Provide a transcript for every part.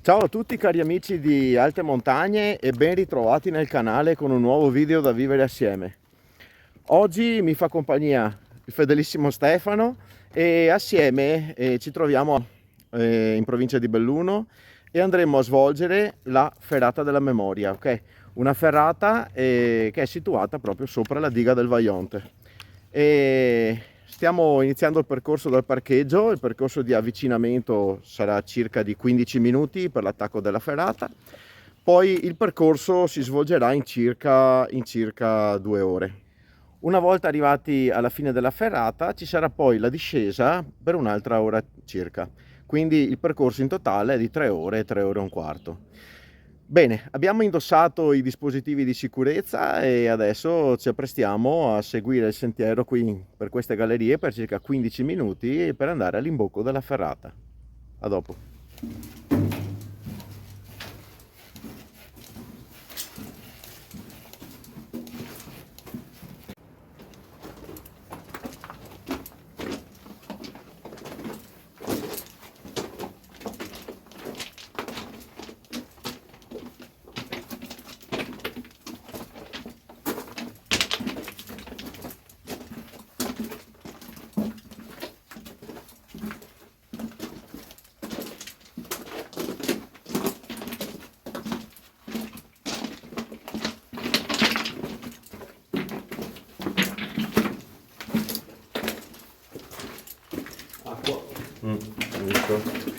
Ciao a tutti cari amici di Alte Montagne e ben ritrovati nel canale con un nuovo video da vivere assieme. Oggi mi fa compagnia il fedelissimo Stefano e assieme ci troviamo in provincia di Belluno e andremo a svolgere la Ferrata della Memoria, ok? Una ferrata che è situata proprio sopra la diga del Vajont. E stiamo iniziando il percorso dal parcheggio. Il percorso di avvicinamento sarà circa di 15 minuti per l'attacco della ferrata, poi il percorso si svolgerà in circa 2 ore. Una volta arrivati alla fine della ferrata ci sarà poi la discesa per un'altra ora circa, quindi il percorso in totale è di 3 ore, 3 ore e un quarto. Bene, abbiamo indossato i dispositivi di sicurezza e adesso ci apprestiamo a seguire il sentiero qui per queste gallerie per circa 15 minuti per andare all'imbocco della ferrata. A dopo. Acqua. Giusto.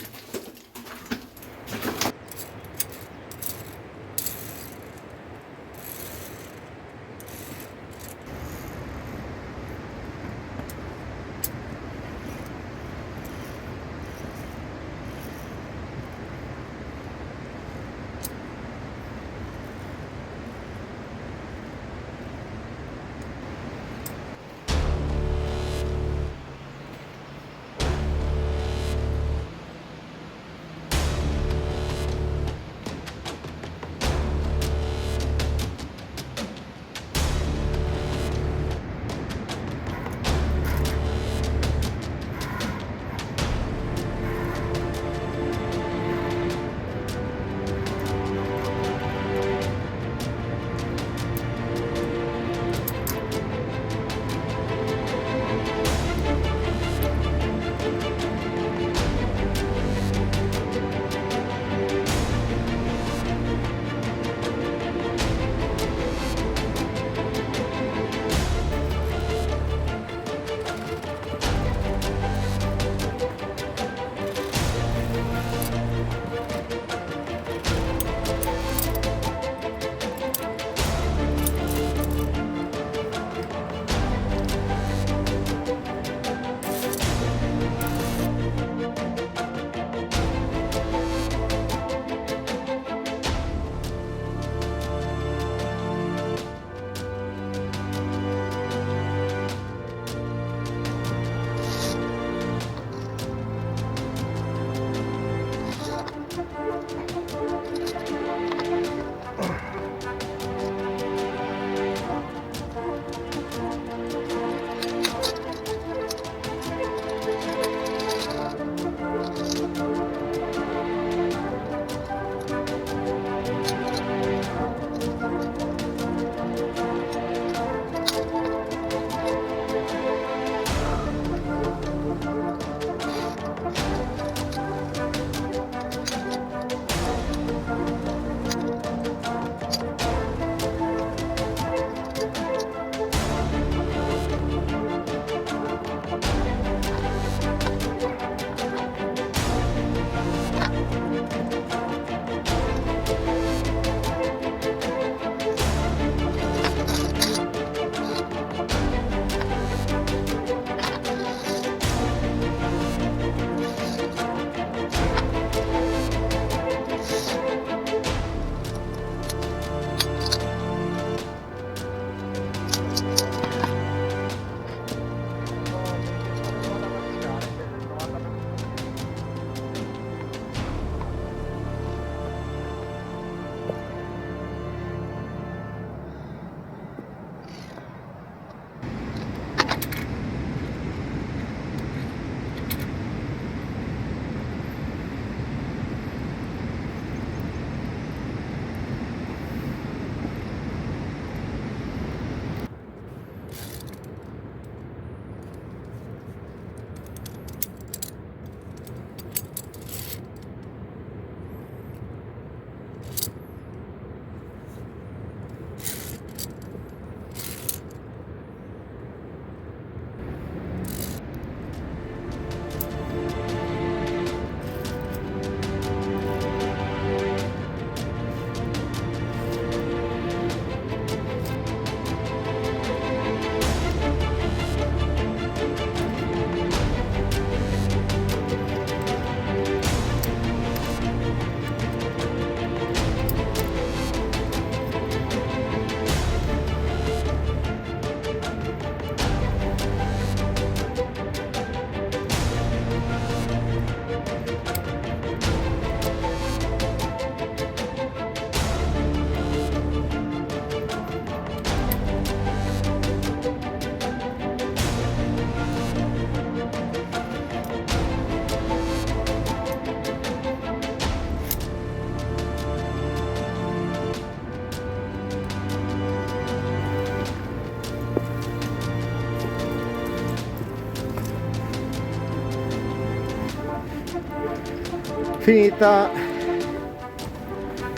Finita.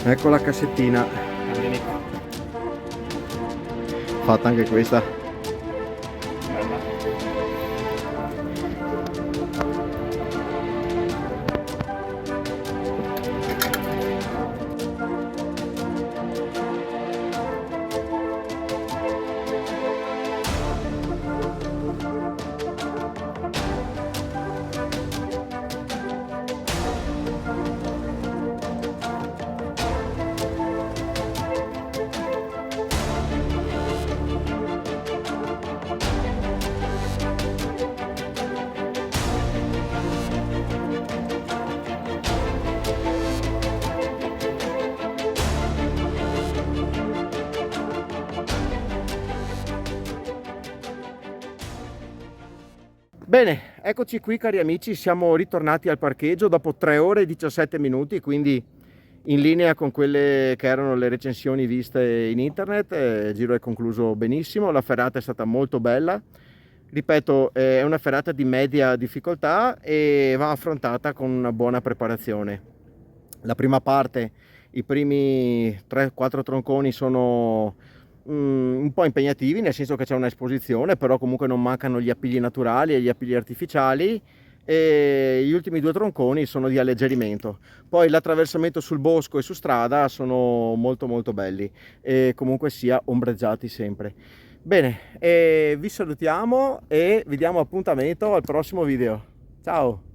Ecco la cassettina. Fatta anche questa. Bene, eccoci qui cari amici, siamo ritornati al parcheggio dopo 3 ore e 17 minuti, quindi in linea con quelle che erano le recensioni viste in internet. Il giro è concluso benissimo, la ferrata è stata molto bella, ripeto, è una ferrata di media difficoltà e va affrontata con una buona preparazione. La prima parte, i primi 3-4 tronconi sono un po' impegnativi, nel senso che c'è un'esposizione, però comunque non mancano gli appigli naturali e gli appigli artificiali, e gli ultimi 2 tronconi sono di alleggerimento. Poi l'attraversamento sul bosco e su strada sono molto molto belli e comunque sia ombreggiati sempre. Bene, vi salutiamo e vi diamo appuntamento al prossimo video. Ciao!